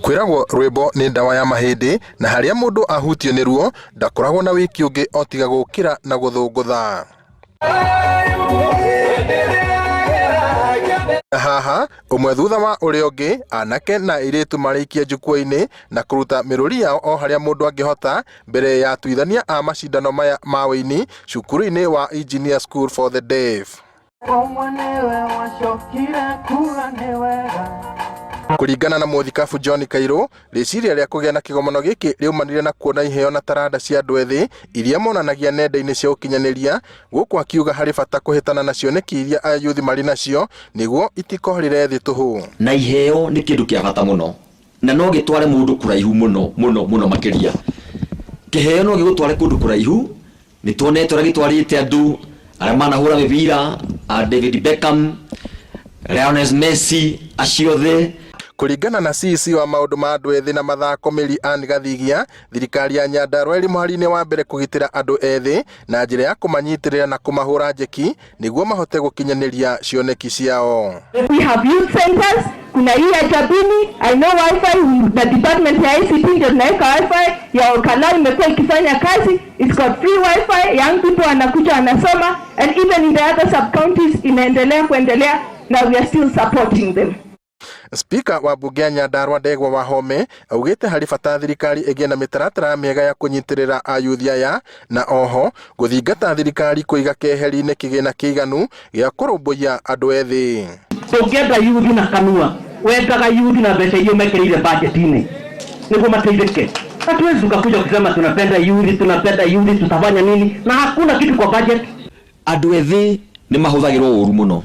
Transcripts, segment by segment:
Kwiragwo rwimbo ni ndawa ya mahindi na haria mundu ahutio ni ruo ndakoragwo na wiki ungi otiga gukira na guthungutha. Haha umwe thutha wa uria ungi anake na iritu marikia njukua-ini na kuruta miruri yao o haria mundu angihota mbere ya tuithania a macindano maya ma wini cukuru-ini wa Engineer School for the Deaf. Kuringana na muthikabu John Kairo, riciria ria kugia na kigomano giki riumanire na kuona iheo na taranda cia andu ethi iria monanagia nenda-ini cia ukinyaniria, guku akiuga hari bata kuhitana na cioneki iria ayuthi mari nacio niguo itikohorire thi tuhu. Na iheo ni kindu kia bata muno na no gitware mundu kuraihu muno makiria. Kiheo no gigutware kundu kuraihu, ni tuonete ura gitwarite andu aria manahura mibira, David Beckham, Lionel Messi, aciothe. Kuringana na CC wa maundu ma andu ethi na mathako Mary Ann Gathigia, thirikari ya Nyandarua iri muhari-ini wa mbere kugitira andu ethi na njira ya kumanyitirira na kumahura njeki niguo mahote gukinyaniria cioneki ciao. We have youth centers, kuna hii ya Jabini, I know wifi, the department ya ICT ndio tunaweka wifi, ya Olkalau imekuwa ikifanya kazi, it's got free wifi, young people wanakuja wanasoma, and even in the other sub-counties inaendelea kuendelea, now we are still supporting them. Speaker wa bunge ya Nyandarua Ndegwa Wahome augite hari bata thirikari igie na mitaratara miega ya kunyitirira ayuthi aya na oho guthingata thirikari kuiga keheri-ini kigina kiiganu gia kurumbuia andu ethi. Tungenda yuthi na kanua wendaga yuthi na mbeca iyo mekirire budget-ini niguo mateithike. Hatuwezi tukakuja kusema tunapenda yuthi tutafanya nini na hakuna kitu kwa budget. Andu ethi ni mahuthagirwo uru muno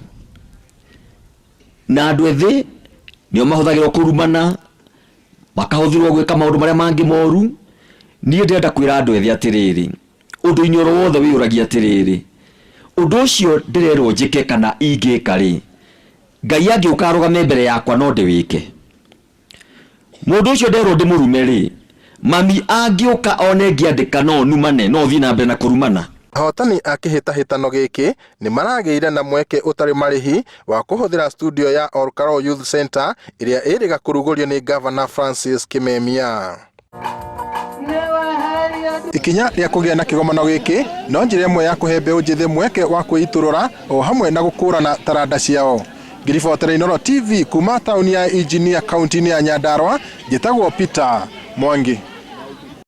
na andu ethi nio mahuthagirwo kurumana makahuthirwo gwika maundu maria mangi moru. Nie ndenda kwira andu ethi atiriri undu inyoro wothe wiyuragia atiriri undu ucio ndirerwo njike kana ingika ri Ngai angiuka arugame mbere yakwa no ndiwike. Mundu ucio nderwo ndimurume ri mami angiuka one ngiandika no numane no thi na mbere na kurumana. Ahotani akihitahitano giki ni marageire na mweke utari marihi wa kuhuthira studio ya Olkalau Youth Center iria iriga kurugurio ni Governor Francis Kimemia. Ikinya ria kugia na kigomano giki no njira imwe ya kuhe mbeũ njithi mweke wa kwiturura o hamwe na gukurana taranda ciao. Ngiribotera Inooro TV kuma tauni ya Engineer kaunti-ini ya Nyandarua, njitagwo Peter Mwangi.